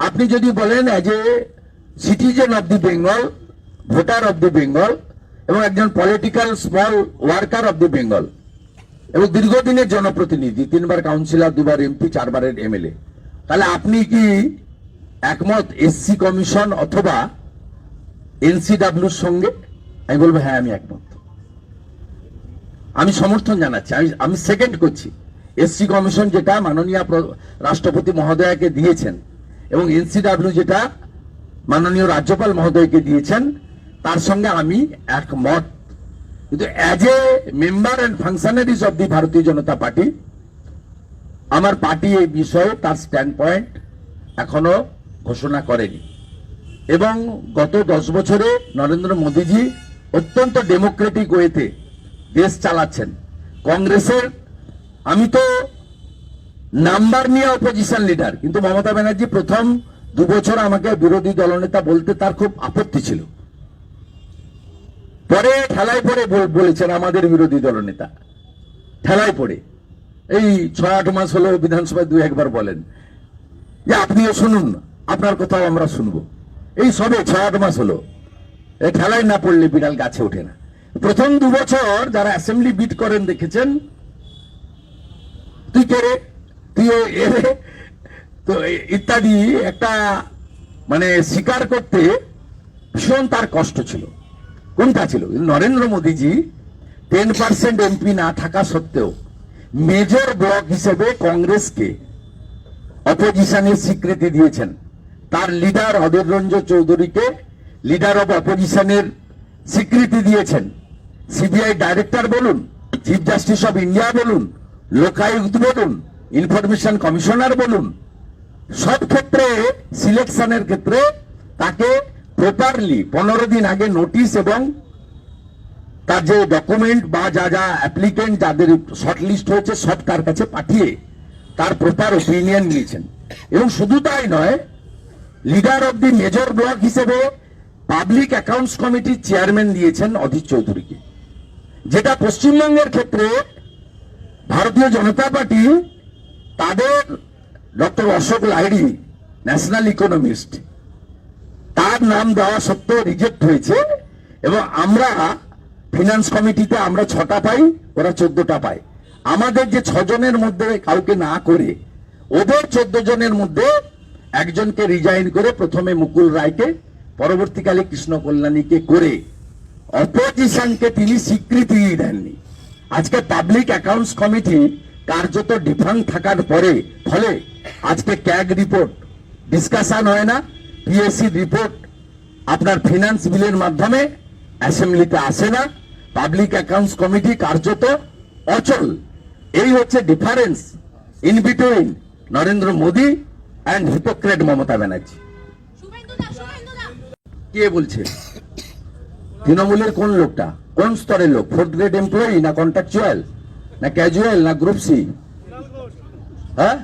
আপনি যদি বলেন as a citizen of the Bengal, voter of the Bengal, এবং একজন political small worker of the Bengal, এবং দীর্ঘদিনের জনপ্রতিনিধি, 3বার কাউন্সিলর, 2বার এমপি, 4বারের এমএলএ, তাহলে আপনি কি একমত এসসি কমিশন অথবা এনসিডাব্লিউর সঙ্গে? আমি বলবো হ্যাঁ, আমি একমত, আমি সমর্থন জানাচ্ছি, আমি সেকেন্ড করছি। এসসি কমিশন যেটা মাননীয় রাষ্ট্রপতি মহোদয়কে দিয়েছেন, এবং এনসিডাব্লিউ যেটা মাননীয় রাজ্যপাল মহোদয়কে দিয়েছেন, তার সঙ্গে আমি একমত। কিন্তু as a member and functionaries of the ভারতীয় জনতা পার্টি, আমার পার্টি এই বিষয়ে তার স্ট্যান্ড পয়েন্ট এখনো ঘোষণা করেনি। এবং গত 10 বছরে নরেন্দ্র মোদীজি অত্যন্ত ডেমোক্রেটিক ওয়েতে দেশ চালাচ্ছেন। কংগ্রেসের, আমি তো নাম্বার নিয়ে অপোজিশন লিডার, কিন্তু মমতা ব্যানার্জি প্রথম 2 বছর আমাকে বিরোধী দলনেতা বলতে তার খুব আপত্তি ছিল, পরে ঠেলায় পড়ে বলেছেন আমাদের বিরোধী দলনেতা, ঠেলায় পড়ে। এই 6-8 মাস হলো বিধানসভায় 2-1 বলেন যে আপনিও শুনুন, আপনার কথাও আমরা শুনবো। এই সবে 6-8 মাস হলো, এই ঠেলায় না পড়লে বিড়াল গাছে ওঠে না। প্রথম 2 বছর যারা অ্যাসেম্বলি বিট করেন দেখেছেন, তুই কে রে, তুই এরে, তো ইত্যাদি একটা মানে স্বীকার করতে ভীষণ তার কষ্ট ছিল। কোনটা ছিল? নরেন্দ্র মোদীজি 10% এমপি না থাকা সত্ত্বেও মেজর ব্লক হিসেবে কংগ্রেসকে অপোজিশনের স্বীকৃতি দিয়েছেন। তার লিডার অধীর রঞ্জন চৌধুরীকে লিডার অব অপোজিশনের স্বীকৃতি দিয়েছেন। সিবিআই ডাইরেক্টর বলুন, চিফ জাস্টিস অব ইন্ডিয়া বলুন, লোকায়ুক্ত বলুন, ইনফরমেশন কমিশনার বলুন, সব ক্ষেত্রে সিলেকশনের ক্ষেত্রে তাকে প্রপারলি 15 দিন আগে নোটিশ এবং তার যে ডকুমেন্ট বা যা যা অ্যাপ্লিকেন্ট যাদের শর্টলিস্ট হয়েছে সব তার কাছে পাঠিয়ে তার প্রপার ওপিনিয়ন নিয়েছেন। এবং শুধু তাই নয়, leader of the major block হিসেবে পাবলিক অ্যাকাউন্টস কমিটির চেয়ারম্যান দিয়েছেন অধীর চৌধুরীকে, যেটা পশ্চিমবঙ্গের ক্ষেত্রে ভারতীয় জনতা পার্টি তাদের doctor Ashok Lahiri national economist, তার নাম দেওয়া সত্ত্বেও রিজেক্ট হয়েছে। এবং আমরা ফিনান্স কমিটিতে আমরা 6টা পাই, ওরা 14টা পায়। আমাদের যে 6 জনের মধ্যে কাউকে না করে ওদের 14 জনের মধ্যে একজনকে রিজাইন করে প্রথমে মুকুল রায়কে, পরবর্তীকালে কৃষ্ণ কল্যাণীকে করে অপোজিশনকে তিনি স্বীকৃতি দেননি। আজকে পাবলিক অ্যাকাউন্টস কমিটি কার্যত ডিফাঙ্ক থাকার পরে ফলে আজকে ক্যাগ রিপোর্ট ডিসকাশন হয় না, পিএসসি রিপোর্ট আপনার ফিনান্স বিলের মাধ্যমে অ্যাসেম্বলিতে আসে না, পাবলিক অ্যাকাউন্টস কমিটি কার্যত অচল। এই হচ্ছে difference in between Narendra Modi and hypocrite Mamata Banerjee. কে বলছে? তৃণমূলের কোন লোকটা? কোন স্তরের লোক? ফোর্থ গ্রেড এমপ্লয়ি, না কন্ট্রাকচুয়াল, না ক্যাজুয়াল, না গ্রুপ সি? হ্যাঁ,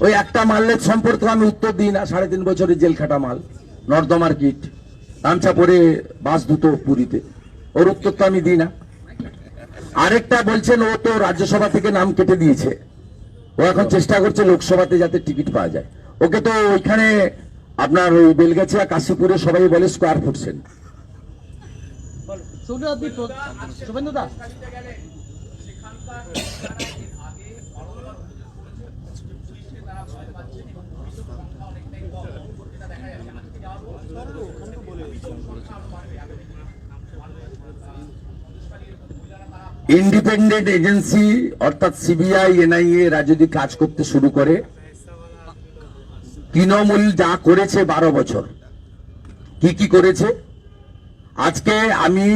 ওই একটা মাল্যের সম্পর্কে আমি উত্তর দিই না। 3.5 বছরের জেল খাটা মাল, নর্দমার কিট, গামছা পরে বাস দুটো পুরীতে, ওর উত্তর তো আমি দিই না। আরেকটা বলছেন ও তো রাজ্যসভা থেকে নাম কেটে দিয়েছে, ও এখন চেষ্টা করছে লোকসভাতে যাতে টিকিট পাওয়া যায়। ওকে তো ওইখানে আপনার ওই বেলগাছিয়া কাশীপুরে সবাই বলে square foot cent. Independent agency অর্থাৎ সিবিআই, এনআইএ এরা যদি কাজ করতে শুরু করে, তৃণমূল যা করেছে 12 বছর কি কি করেছে, আজকে আমি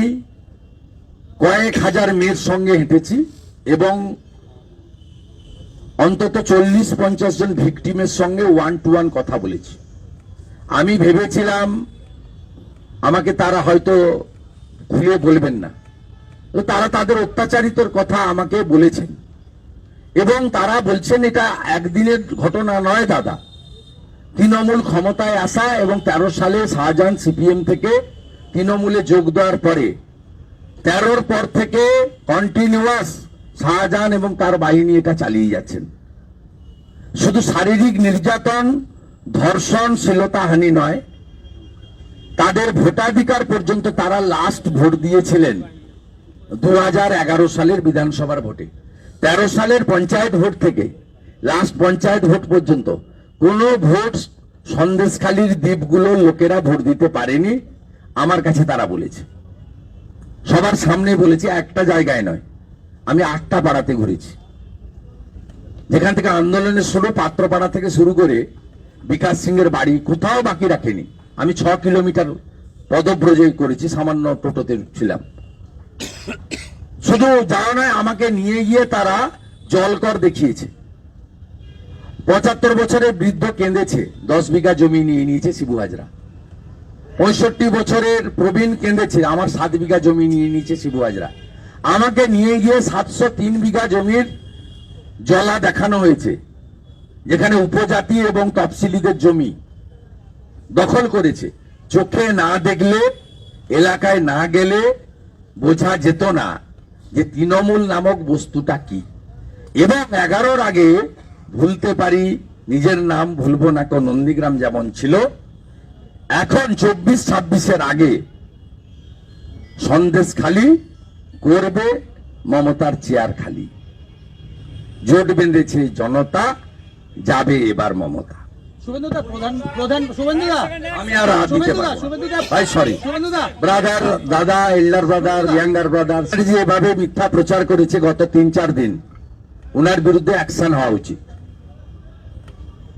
কয়েক হাজার মেয়ের সঙ্গে হেঁটেছি এবং অন্তত 40-50 জন ভিকটিমের সঙ্গে 1-to-1 কথা বলেছি। আমি ভেবেছিলাম আমাকে তারা হয়তো খুলে বলবেন না, তো তারা তাদের অত্যাচারিতর কথা আমাকে বলেছেন এবং তারা বলছেন এটা একদিনের ঘটনা নয় দাদা। তৃণমূল ক্ষমতায় আসা এবং 13 সালে শাহজাহান সিপিএম থেকে তৃণমূলে যোগ দেওয়ার পরে 13-র পর থেকে কন্টিনিউয়াস শাহজাহান এবং তার বাহিনী এটা চালিয়ে যাচ্ছেন। শুধু শারীরিক নির্যাতন, ধর্ষণ, শ্লীলতাহানি নয়, তাদের ভোটাধিকার পর্যন্ত তারা লাস্ট ভোট দিয়েছিলেন 2011 সালের বিধানসভার ভোটে। 13 সালের পঞ্চায়েত ভোট থেকে লাস্ট পঞ্চায়েত ভোট পর্যন্ত কোনো ভোট সন্দেশখালীর দ্বীপগুলোর লোকেরা ভোট দিতে পারেনি, আমার কাছে তারা বলেছে, সবার সামনে বলেছে, একটা জায়গায় নয়। আমি 8টা পাড়াতে ঘুরেছি, যেখান থেকে আন্দোলনের শুরু, পাত্রপাড়া থেকে শুরু করে বিকাশ সিংয়ের বাড়ি কোথাও বাকি রাখেনি। আমি 6 কিলোমিটার পদব্রজে করেছি, সামান্য টোটোতে ছিলাম। শুধু যাওয়া নয়, আমাকে নিয়ে গিয়ে তারা জলকর দেখিয়েছে। 75 বছরের বৃদ্ধ কেঁদেছে, 10 বিঘা জমি নিয়ে নিয়েছে শিবু হাজরা। 65 বছরের প্রবীণ কেঁদেছে, আমার 7 বিঘা জমি নিয়ে নিয়েছে শিবু হাজরা। আমাকে নিয়ে গিয়ে 703 বিঘা জমির জলা দেখানো হয়েছে, যেখানে উপজাতি এবং তফসিলিদের জমি দখল করেছে। চোখে না দেখলে, এলাকায় না গেলে বোঝা যেত না যে তৃণমূল নামক বস্তুটা কি। এবং 11-র আগে ভুলতে পারি, নিজের নাম ভুলবো না, কোন নন্দীগ্রাম যেমন ছিল, এখন 24-26-এর আগে সন্দেশখালী করবে মমতার চেয়ার খালি। জোট বেঁধেছে জনতা, যাবে এবার মমতা। আমি আর হাত দিতে পারবো না। ভাই সরি ব্রাদার, দাদা, এল্ডার ব্রাদার, ইয়াঙ্গার ব্রাদার, যে এভাবে মিথ্যা প্রচার করেছে গত 3-4 দিন, উনার বিরুদ্ধে অ্যাকশন হওয়া উচিত।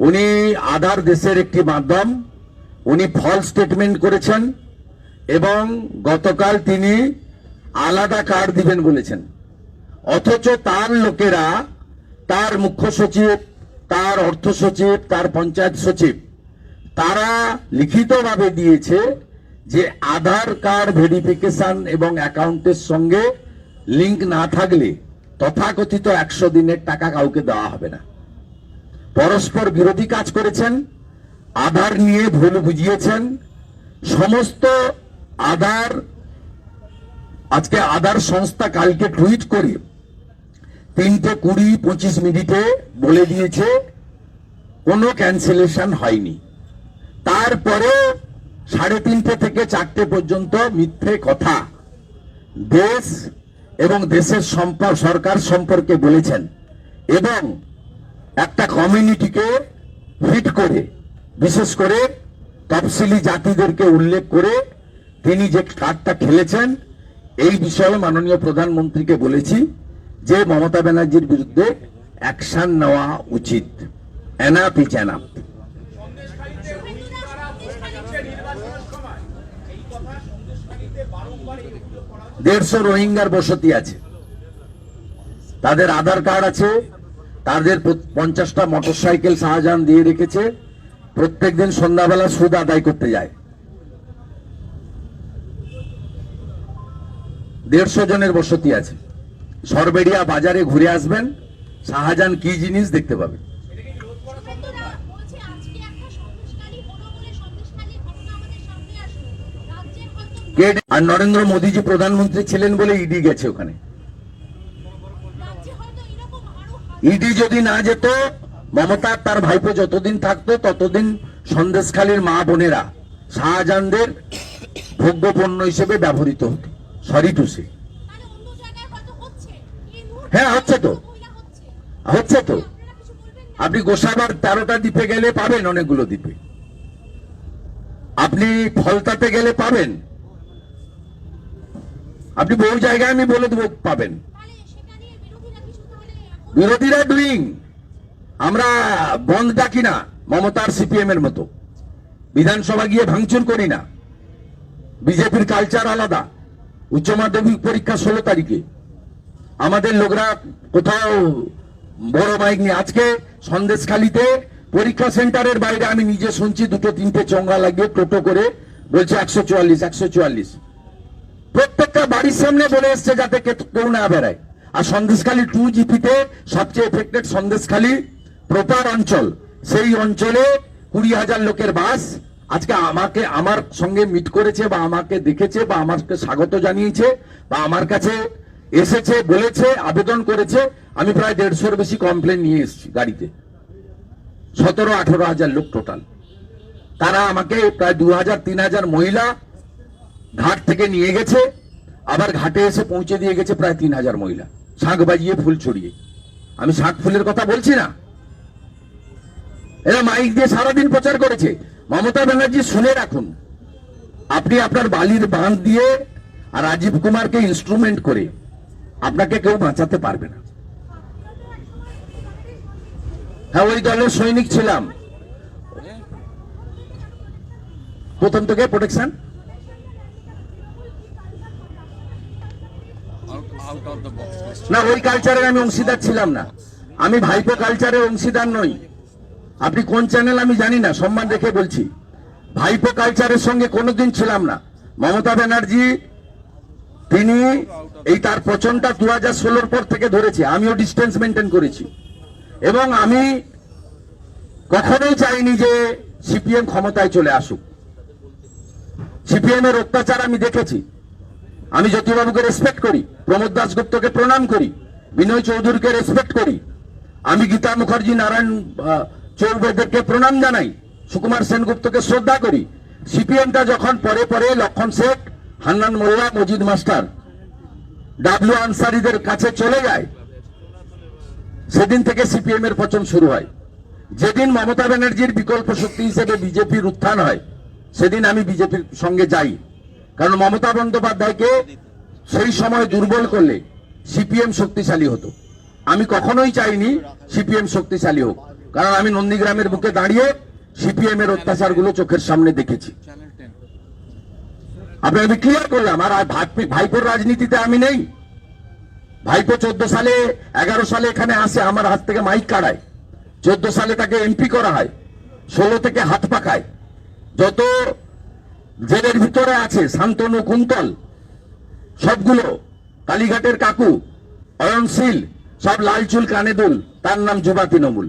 উনি আধার দেশের একটি মাধ্যম, উনি ফলস স্টেটমেন্ট করেছেন এবং গতকাল তিনি আলাদা কার্ড দিবেন বলেছেন, অথচ তার লোকেরা, তার মুখ্য সচিব, তার অর্থ সচিব, তার পঞ্চায়েত সচিব, তারা লিখিতভাবে দিয়েছে যে আধার কার্ড ভেরিফিকেশন এবং অ্যাকাউন্টের সঙ্গে লিংক না থাকলে তথাকথিত 100 দিনের টাকা কাউকে দেওয়া হবে না। পরস্পর বিরোধী কাজ করেছেন, আধার নিয়ে ভুল বুঝিয়েছেন। সমস্ত আধার, আজকে আধার সংস্থা কালকে টুইট করে 3:20-25 বলে দিয়েছে কোনো ক্যান্সেলেশন হয়নি। তারপরে 3:30 থেকে 4টে পর্যন্ত মিথ্যে কথা দেশ এবং দেশের সরকার সম্পর্কে বলেছেন এবং একটা কমিউনিটিকে হিট করে, বিশেষ করে তফসিলি জাতিদেরকে উল্লেখ করে তিনি যে কার্ডটা খেলেছেন, এই বিষয়ে মাননীয় প্রধানমন্ত্রীকে বলেছি যে মমতা ব্যানার্জির বিরুদ্ধে অ্যাকশন নেওয়া উচিত। Enough is enough. 150 রোহিঙ্গার বসতি আছে, তাদের আধার কার্ড আছে, তাদের 50টা মোটরসাইকেল শাহজাহান দিয়ে রেখেছে, প্রত্যেকদিন সন্ধ্যাবেলা সুদ আদায় করতে যায়। 150 জনের বসতি আছে। সরবেড়িয়া বাজারে ঘুরে আসবেন, শাহজাহান কি জিনিস দেখতে পাবেন। শুভেন্দুরা বলছে আজকে একটা সন্দেশখালী হলো বলে সন্দেশখালী ঘটনা আমাদের সামনে আসলো। রাজ্যের হয়তো আর নরেন্দ্র মোদীজি প্রধানমন্ত্রী ছিলেন বলে ইডি গেছে ওখানে। রাজ্যে হয়তো এরকম আরো ইডি যদি না যেত, মমতা তার ভাইপো যতদিন থাকতো ততদিন সন্দেশখালীর মা বোনেরা শাহজাহানদের ভোগ্য পণ্য হিসেবে ব্যবহৃত হতো। Sorry to say. তাহলে অন্য জায়গায় হয়তো হচ্ছে। এই মুহূর্তে হ্যাঁ, হচ্ছে তো, মহিলা হচ্ছে। হচ্ছে তো। আপনারা কিছু বলবেন না? আপনি গোসাবার 13টা দ্বীপে গেলে পাবেন, অনেকগুলো দ্বীপে। আপনি ফলতাতে গেলে পাবেন, আপনি বহু জায়গায় আমি বলে দেবো পাবেন। তাহলে সেটা নিয়ে বিরোধীরা কিছু তাহলে এখন বিরোধীরা ডুইং, আমরা বন্ধ ডাকি না মমতার সিপিএম এর মতো, বিধানসভা গিয়ে ভাঙচুর করি না। বিজেপির কালচার আলাদা। উচ্চ মাধ্যমিক পরীক্ষা 16 তারিখে, আমাদের লোকরা কোথাও বড় মাইক নিয়ে, আজকে সন্দেশখালীতে পরীক্ষা সেন্টারের বাইরে আমি নিজে শুনছি 2-3টে চোঙ্গা লাগিয়ে টোটো করে বলছে 144 144। প্রত্যেকটা বাড়ির সামনে বলে এসছে যাতে কেউ না বেড়ায়। আর সন্দেশখালী 2 জিপিতে সবচেয়ে এফেক্টেড সন্দেশখালী প্রপার অঞ্চল, সেই অঞ্চলে 20,000 লোকের বাস। আজকে আমাকে আমার সঙ্গে মিট করেছে বা আমাকে দেখেছে বা আমাকে স্বাগত জানিয়েছে বা আমার কাছে এসেছে, বলেছে, আবেদন করেছে। আমি প্রায় 150-এর বেশি কমপ্লেন নিয়ে এসেছি গাড়িতে। 17-18 হাজার লোক টোটাল। তারা আমাকে প্রায় 2,000-3,000 মহিলা ঘাট থেকে নিয়ে গেছে, আবার ঘাটে এসে পৌঁছে দিয়ে গেছে প্রায় 3,000 মহিলা, শাঁখ বাজিয়ে ফুল ছড়িয়ে। আমি শাঁখ ফুলের কথা বলছি না, এরা মাইক দিয়ে সারাদিন প্রচার করেছে। মমতা ব্যানার্জি শুনে রাখুন, আপনি আপনার বালির বাঁধ দিয়ে আর রাজীব কুমারকে ইনস্ট্রুমেন্ট করে আপনাকে কেউ বাঁচাতে পারবে না। হ্যাঁ, ওই দলের সৈনিক ছিলাম প্রথম থেকে, প্রোটেকশন। না, ওই কালচারের আমি অংশীদার ছিলাম না। আমি ভাইপো কালচারের অংশীদার নই। আপনি কোন চ্যানেল আমি জানি না, সম্মান রেখে বলছি, ভাইপো কালচারের সঙ্গে কোনোদিন ছিলাম না। মমতা ব্যানার্জি তিনি এই তার পচনটা 2016 পর থেকে ধরেছে, আমিও ডিস্টেন্স মেনটেন করেছি। এবং আমি কখনোই চাইনি যে সিপিএম ক্ষমতায় চলে আসুক। সিপিএম এর অত্যাচার আমি দেখেছি। আমি জ্যোতিবাবুকে রেসপেক্ট করি, প্রমোদ দাশগুপ্তকে প্রণাম করি, বিনয় চৌধুরীকে রেসপেক্ট করি, আমি গীতা মুখার্জি, নারায়ণ চৌবেদেরকে প্রণাম জানাই, সুকুমার সেনগুপ্তকে শ্রদ্ধা করি। সিপিএমটা যখন পরে পরে লক্ষণ শেঠ, হান্নান মোল্লা, মজিদ মাস্টার, ডাব্লিউ আনসারিদের কাছে চলে যায়, সেদিন থেকে সিপিএম এর পতন শুরু হয়। যেদিন মমতা ব্যানার্জির বিকল্প শক্তি হিসেবে বিজেপির উত্থান হয়, সেদিন আমি বিজেপির সঙ্গে যাই। কারণ মমতা বন্দ্যোপাধ্যায়কে সেই সময় দুর্বল করলে সিপিএম শক্তিশালী হতো। আমি কখনোই চাইনি সিপিএম শক্তিশালী হোক, কারণ আমি নন্দীগ্রামের বুকে দাঁড়িয়ে সিপিএম এর অত্যাচারগুলো চোখের সামনে দেখেছি। আমি ক্লিয়ার করলাম। আর ভাইপোর রাজনীতিতে আমি নেই। ভাইপো 14 সালে 11 সালে এখানে আসে, আমার হাত থেকে মাইক কাড়ায়। 14 সালে তাকে এমপি করা হয়, 16 থেকে হাত পাকায়। যত জেলের ভিতরে আছে, শান্তনু, কুন্তল, সবগুলো, কালীঘাটের কাকু, অয়নশীল, সব লাল চুল কানে দুল, তার নাম যুবা তৃণমূল।